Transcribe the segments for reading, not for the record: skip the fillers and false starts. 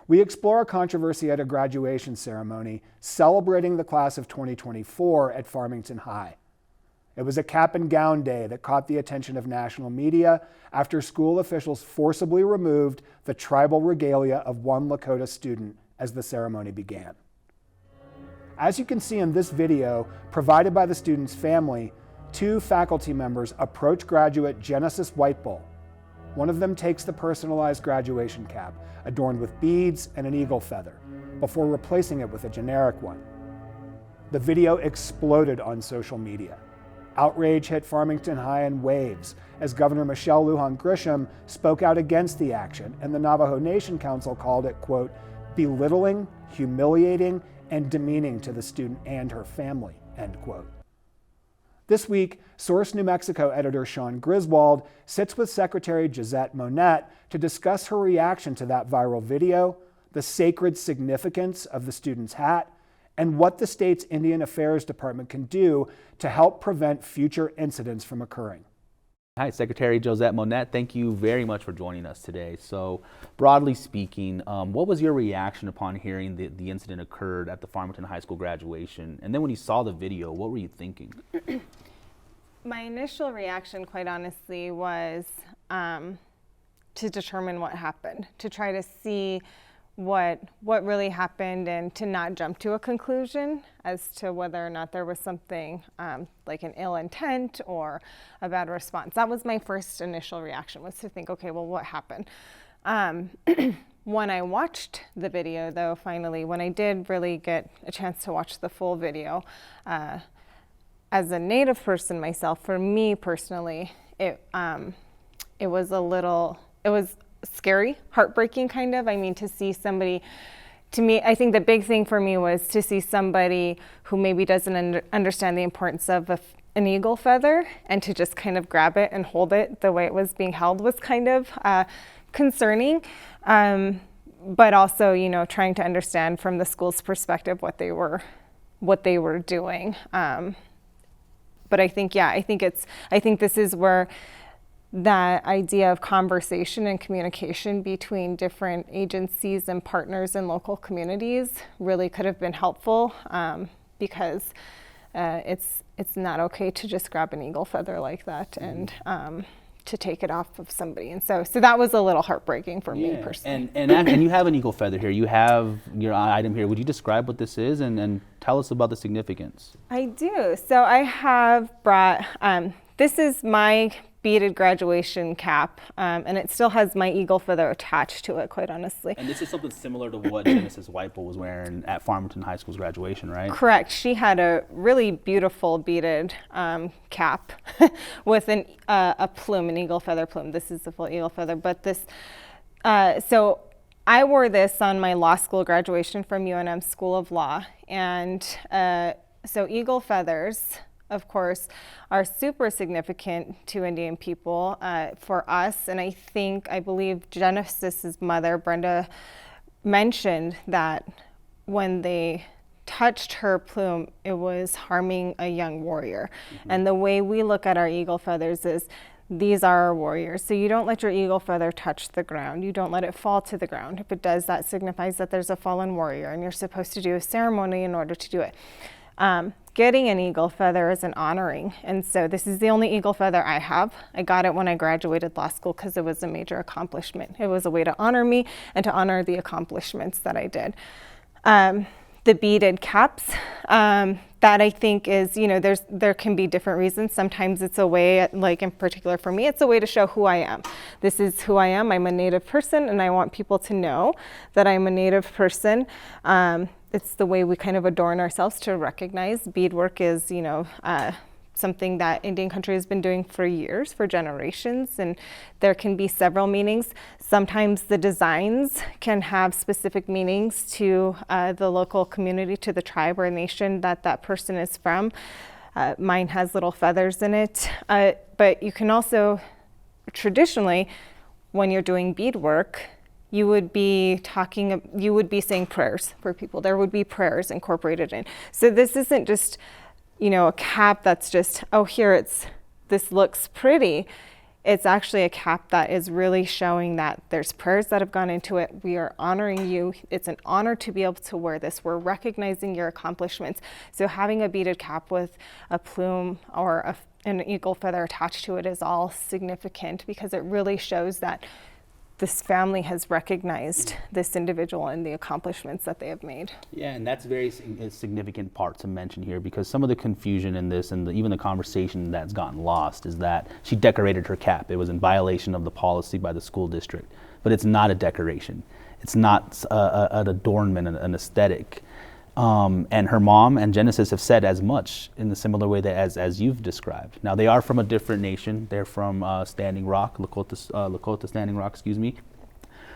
we explore a controversy at a graduation ceremony celebrating the class of 2024 at Farmington High. It was a cap and gown day that caught the attention of national media after school officials forcibly removed the tribal regalia of one Lakota student as the ceremony began. As you can see in this video provided by the student's family, 2 faculty members approach graduate Genesis Whitebull. One of them takes the personalized graduation cap, adorned with beads and an eagle feather, before replacing it with a generic one. The video exploded on social media. Outrage hit Farmington High in waves as Governor Michelle Lujan Grisham spoke out against the action, and the Navajo Nation Council called it, quote, belittling, humiliating, and demeaning to the student and her family, end quote. This week, Source New Mexico editor Sean Griswold sits with Secretary Gisette Monette to discuss her reaction to that viral video, the sacred significance of the student's hat, and what the state's Indian Affairs Department can do to help prevent future incidents from occurring. Hi, Secretary Gisette Monette. Thank you very much for joining us today. So, broadly speaking, what was your reaction upon hearing the incident occurred at the Farmington High School graduation? And then when you saw the video, what were you thinking? My initial reaction, quite honestly, was to determine what happened, to try to see what really happened and to not jump to a conclusion as to whether or not there was something like an ill intent or a bad response. That was my first initial reaction, was to think, okay, well, what happened? When I watched the video, though, finally, when I did really get a chance to watch the full video, as a Native person myself, for me personally, it was scary, heartbreaking kind of. I mean, to see somebody, to me, I think the big thing for me was to see somebody who maybe doesn't understand the importance of an eagle feather, and to just kind of grab it and hold it the way it was being held was kind of concerning. But also, you know, trying to understand from the school's perspective what they were doing. But I think, yeah, I think this is where that idea of conversation and communication between different agencies and partners in local communities really could have been helpful, because it's not okay to just grab an eagle feather like that and to take it off of somebody. And so that was a little heartbreaking for me personally. And you have an eagle feather here. You have your item here. Would you describe what this is and tell us about the significance? I do. So I have brought, this is my beaded graduation cap, and it still has my eagle feather attached to it, quite honestly. And this is something similar to what Genesis Whitebull was wearing at Farmington High School's graduation, right? Correct. She had a really beautiful beaded cap with a plume, an eagle feather plume. This is the full eagle feather, but this, so I wore this on my law school graduation from UNM School of Law, and so eagle feathers, of course, are super significant to Indian people, for us. And I believe Genesis's mother, Brenda, mentioned that when they touched her plume, it was harming a young warrior. Mm-hmm. And the way we look at our eagle feathers is, these are our warriors. So you don't let your eagle feather touch the ground. You don't let it fall to the ground. If it does, that signifies that there's a fallen warrior, and you're supposed to do a ceremony in order to do it. Getting an eagle feather is an honoring, and so this is the only eagle feather I have. I got it when I graduated law school because it was a major accomplishment. It was a way to honor me and to honor the accomplishments that I did. The beaded caps, that I think is, you know, there can be different reasons. Sometimes it's a way, like in particular for me, it's a way to show who I am. This is who I am. I'm a Native person, and I want people to know that I'm a Native person. It's the way we kind of adorn ourselves to recognize. Beadwork is, you know, something that Indian country has been doing for years, for generations, and there can be several meanings. Sometimes the designs can have specific meanings to the local community, to the tribe or nation that that person is from. Mine has little feathers in it, but you can also, traditionally, when you're doing beadwork, you would be saying prayers for people. There would be prayers incorporated in. So this isn't just, you know, a cap that's just, oh, here this looks pretty. it's actually a cap that is really showing that there's prayers that have gone into it. We are honoring you. It's an honor to be able to wear this. We're recognizing your accomplishments. So having a beaded cap with a plume or an eagle feather attached to it is all significant, because it really shows that this family has recognized this individual and the accomplishments that they have made. Yeah, and that's a significant part to mention here, because some of the confusion in this and even the conversation that's gotten lost is that she decorated her cap. It was in violation of the policy by the school district, but it's not a decoration. It's not an adornment, an aesthetic. And her mom and Genesis have said as much in the similar way that as you've described. Now, they are from a different nation. They're from Standing Rock, Lakota Standing Rock, excuse me.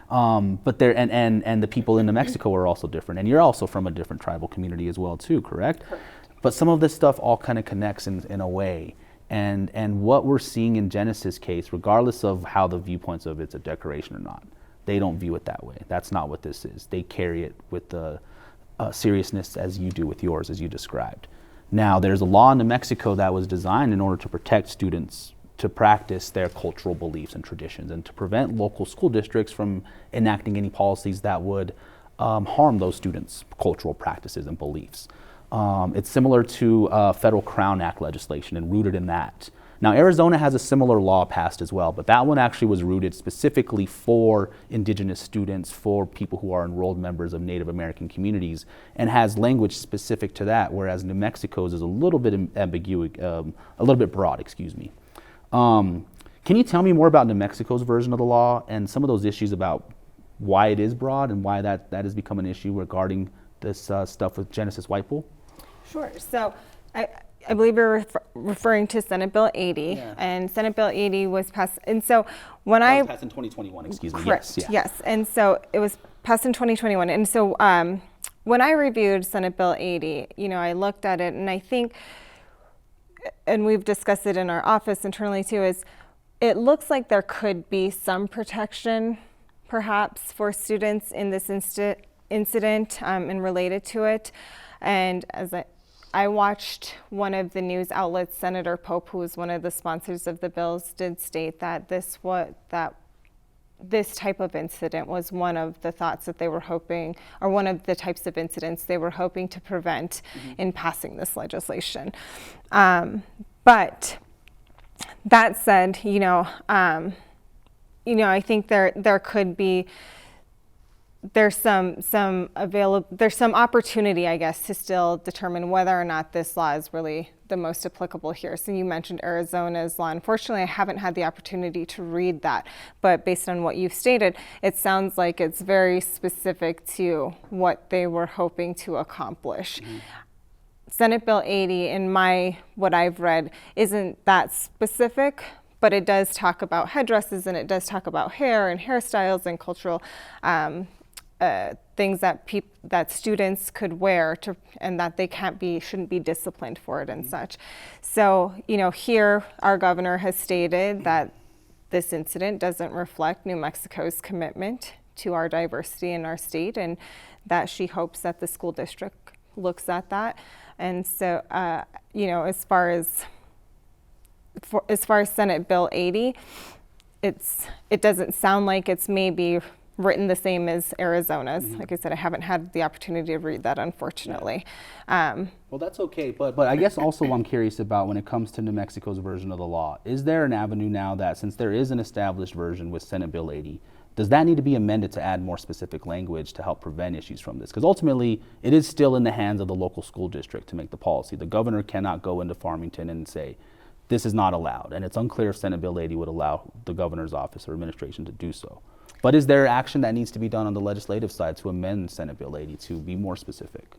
But they're and the people in New Mexico are also different. And you're also from a different tribal community as well, too, correct? Correct. But some of this stuff all kind of connects in a way. And what we're seeing in Genesis' case, regardless of how the viewpoints of it's a decoration or not, they don't view it that way. That's not what this is. They carry it with the seriousness as you do with yours, as you described. Now, there's a law in New Mexico that was designed in order to protect students to practice their cultural beliefs and traditions, and to prevent local school districts from enacting any policies that would harm those students' cultural practices and beliefs. It's similar to Federal Crown Act legislation and rooted in that. Now, Arizona has a similar law passed as well, but that one actually was rooted specifically for indigenous students, for people who are enrolled members of Native American communities, and has language specific to that, whereas New Mexico's is a little bit ambiguous, a little bit broad, excuse me. Can you tell me more about New Mexico's version of the law and some of those issues about why it is broad and why that has become an issue regarding this stuff with Genesis Whitepool? Sure. So I believe you're referring to Senate Bill 80, Yeah. and Senate Bill 80 was passed. And so when That I was passed in 2021, excuse me. correct, Yes, yeah. yes, and so it was passed in 2021. And so when I reviewed Senate Bill 80, I looked at it, and I think, and we've discussed it in our office internally too, is it looks like there could be some protection, perhaps, for students in this incident and related to it. And as I watched one of the news outlets, Senator Pope, who was one of the sponsors of the bills, did state that this type of incident was one of the thoughts that they were hoping, or one of the types of incidents they were hoping to prevent in passing this legislation. But that said, I think there could be. There's some opportunity, I guess, to still determine whether or not this law is really the most applicable here. So you mentioned Arizona's law. Unfortunately, I haven't had the opportunity to read that, but based on what you've stated, it sounds like it's very specific to what they were hoping to accomplish. Mm-hmm. Senate Bill 80, in what I've read, isn't that specific, but it does talk about headdresses, and it does talk about hair and hairstyles and cultural things that students could wear and that they shouldn't be disciplined for it and such. So, here our governor has stated that this incident doesn't reflect New Mexico's commitment to our diversity in our state, and that she hopes that the school district looks at that. And so, as far as Senate Bill 80, it doesn't sound like it's maybe written the same as Arizona's. Mm-hmm. Like I said, I haven't had the opportunity to read that, unfortunately. Well, that's okay, but I guess also I'm curious about, when it comes to New Mexico's version of the law, is there an avenue now that, since there is an established version with Senate Bill 80, does that need to be amended to add more specific language to help prevent issues from this? Because ultimately, it is still in the hands of the local school district to make the policy. The governor cannot go into Farmington and say, this is not allowed. And it's unclear if Senate Bill 80 would allow the governor's office or administration to do so. But is there action that needs to be done on the legislative side to amend Senate Bill 80 to be more specific?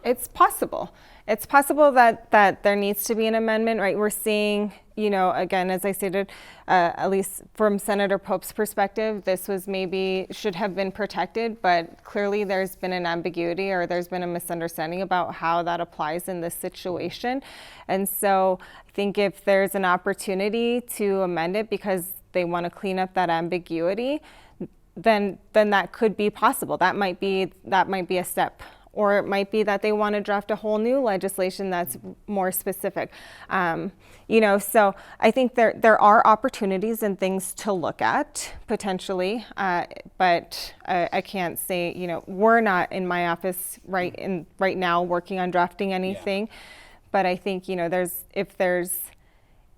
It's possible. It's possible that there needs to be an amendment, right? We're seeing, again, as I stated, at least from Senator Pope's perspective, this should have been protected, but clearly there's been an ambiguity, or there's been a misunderstanding about how that applies in this situation. And so I think if there's an opportunity to amend it because they want to clean up that ambiguity, then that could be possible. That might be a step or it might be that they want to draft a whole new legislation that's more specific. So I think there are opportunities and things to look at potentially, but I can't say, we're not in my office right now working on drafting anything. But I think,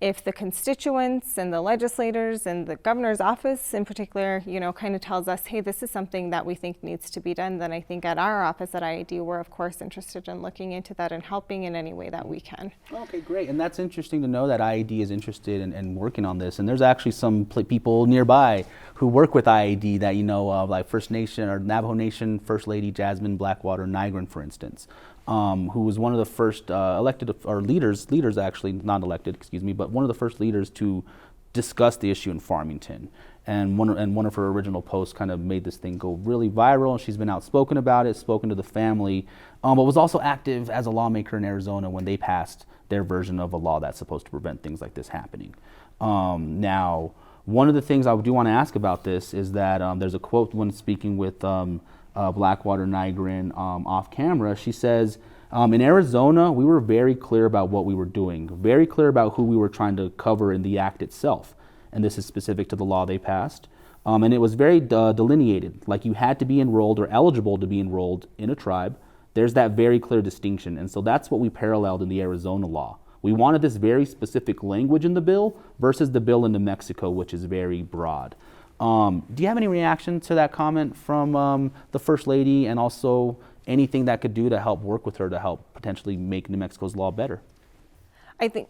if the constituents and the legislators and the governor's office in particular, kind of tells us, hey, this is something that we think needs to be done, then I think at our office at IAD, we're of course interested in looking into that and helping in any way that we can. Okay, great. And that's interesting to know that IAD is interested in working on this. And there's actually some people nearby who work with IAD that like First Nation or Navajo Nation First Lady Jasmine Blackwater Nygren, for instance. Who was one of the first elected, or leaders actually, not elected, excuse me, but one of the first leaders to discuss the issue in Farmington. And one of her original posts kind of made this thing go really viral, and she's been outspoken about it, spoken to the family, but was also active as a lawmaker in Arizona when they passed their version of a law that's supposed to prevent things like this happening. Now, one of the things I do want to ask about this is that there's a quote when speaking with Blackwater Nygren off camera. She says, in Arizona, we were very clear about what we were doing, very clear about who we were trying to cover in the act itself. And this is specific to the law they passed. And it was very delineated, like you had to be enrolled or eligible to be enrolled in a tribe. There's that very clear distinction. And so that's what we paralleled in the Arizona law. We wanted this very specific language in the bill versus the bill in New Mexico, which is very broad. Do you have any reaction to that comment from the First Lady, and also anything that could do to help work with her to help potentially make New Mexico's law better? I think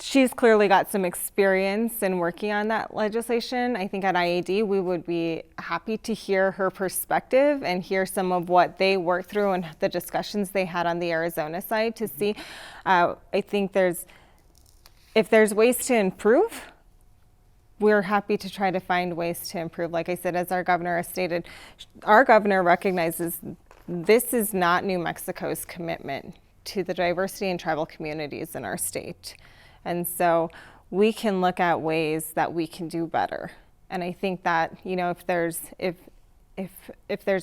she's clearly got some experience in working on that legislation. I think at IAD we would be happy to hear her perspective and hear some of what they worked through and the discussions they had on the Arizona side to see. I think if there's ways to improve, we're happy to try to find ways to improve. Like I said, as our governor has stated, our governor recognizes this is not New Mexico's commitment to the diversity and tribal communities in our state. And so we can look at ways that we can do better. And I think that, if there's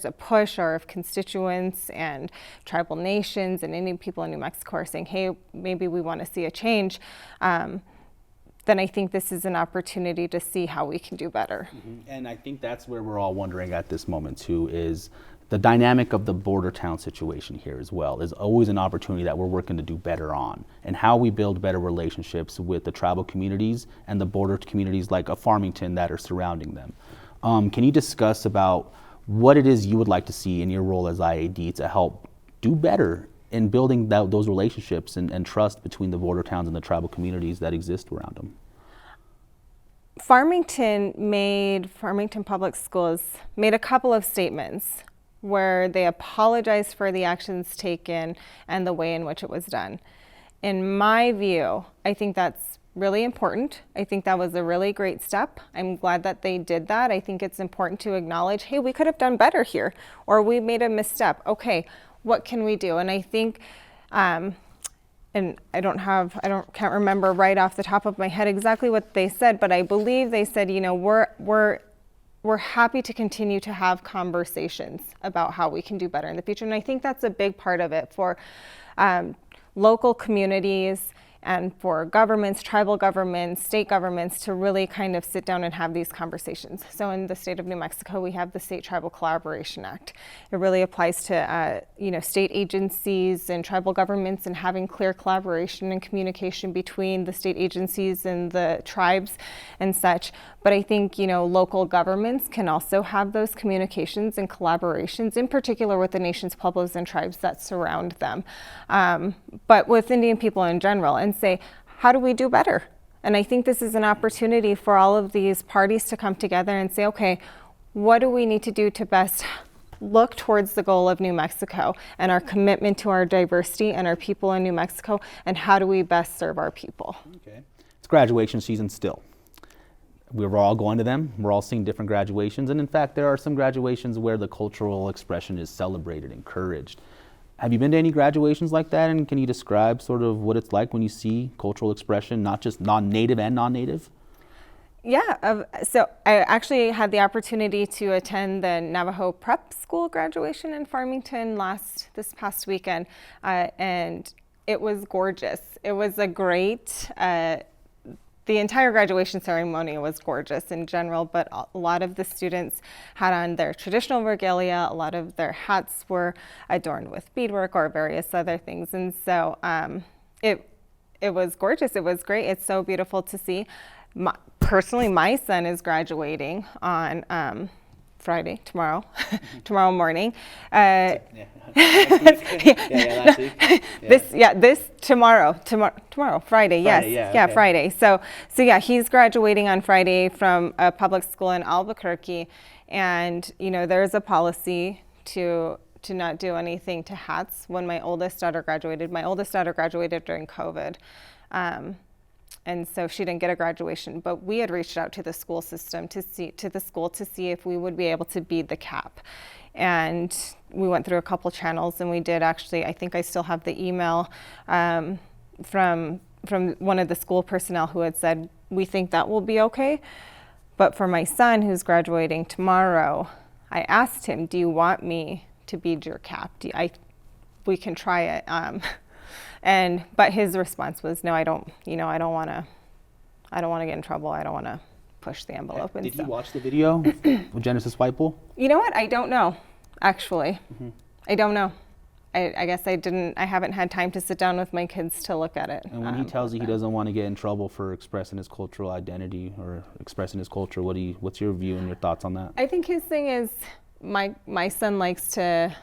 a push, or if constituents and tribal nations and Indian people in New Mexico are saying, hey, maybe we want to see a change, then I think this is an opportunity to see how we can do better. Mm-hmm. And I think that's where we're all wondering at this moment too, is the dynamic of the border town situation here as well is always an opportunity that we're working to do better on, and how we build better relationships with the tribal communities and the border communities like a Farmington that are surrounding them. Can you discuss about what it is you would like to see in your role as IAD to help do better in building those relationships and trust between the border towns and the tribal communities that exist around them? Farmington Public Schools made a couple of statements where they apologized for the actions taken and the way in which it was done. In my view, I think that's really important. I think that was a really great step. I'm glad that they did that. I think it's important to acknowledge, hey, we could have done better here, or we made a misstep. Okay, what can we do? And I think, and can't remember right off the top of my head exactly what they said, but I believe they said, we're happy to continue to have conversations about how we can do better in the future. And I think that's a big part of it for local communities and for governments, tribal governments, state governments to really kind of sit down and have these conversations. So in the state of New Mexico, we have the State Tribal Collaboration Act. It really applies to state agencies and tribal governments, and having clear collaboration and communication between the state agencies and the tribes and such. But I think, local governments can also have those communications and collaborations, in particular with the nation's pueblos and tribes that surround them, but with Indian people in general, and say, how do we do better? And I think this is an opportunity for all of these parties to come together and say, okay, what do we need to do to best look towards the goal of New Mexico and our commitment to our diversity and our people in New Mexico, and how do we best serve our people? Okay. It's graduation season still. We're all going to them. We're all seeing different graduations. And in fact, there are some graduations where the cultural expression is celebrated, encouraged. Have you been to any graduations like that? And can you describe sort of what it's like when you see cultural expression, not just non-native and non-native? Yeah, so I actually had the opportunity to attend the Navajo Prep School graduation in Farmington this past weekend, and it was gorgeous. It was a great, the entire graduation ceremony was gorgeous in general, but a lot of the students had on their traditional regalia. A lot of their hats were adorned with beadwork or various other things, and so it was gorgeous. It was great. It's so beautiful to see. Personally, my son is graduating on Friday, tomorrow morning. Last week. Tomorrow, Friday, yes. Friday, yeah, okay. Friday. So yeah, he's graduating on Friday from a public school in Albuquerque. And, there's a policy to not do anything to hats. When my oldest daughter graduated during COVID. And so she didn't get a graduation, but we had reached out to the school system to see if we would be able to bead the cap. And we went through a couple channels, and we did actually. I think I still have the email from one of the school personnel who had said, we think that will be okay. But for my son, who's graduating tomorrow, I asked him, do you want me to bead your cap? We can try it. But his response was, no, I don't want to get in trouble. I don't want to push the envelope. Did you watch the video with Genesis Whitepool? You know what? I don't know, actually. Mm-hmm. I don't know. I guess I haven't had time to sit down with my kids to look at it. And when he tells you he doesn't want to get in trouble for expressing his cultural identity or expressing his culture, what's your view and your thoughts on that? I think his thing is, my son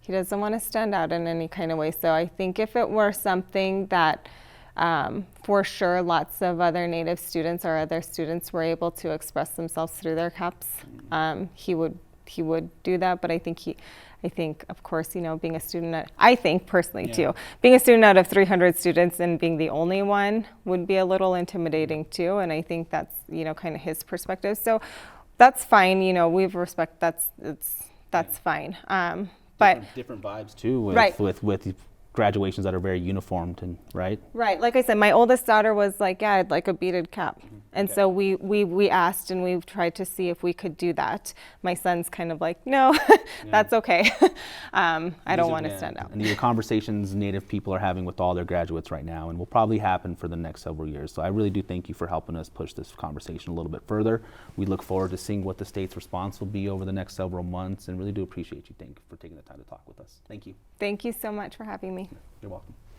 he doesn't want to stand out in any kind of way. So I think if it were something that, for sure, lots of other Native students or other students were able to express themselves through their caps, he would do that. But I think, of course, being a student, I think personally too, being a student out of 300 students and being the only one would be a little intimidating too. And I think that's, kind of his perspective. So that's fine. We've respect. That's fine. But different vibes too with graduations that are very uniformed and right. Like I said, my oldest daughter was like, yeah, I'd like a beaded cap. And so we asked, and we tried to see if we could do that. My son's kind of like, no, that's okay. I don't want to stand out. And these are conversations Native people are having with all their graduates right now, and will probably happen for the next several years. So I really do thank you for helping us push this conversation a little bit further. We look forward to seeing what the state's response will be over the next several months, and really do appreciate you for taking the time to talk with us. Thank you. Thank you so much for having me. You're welcome.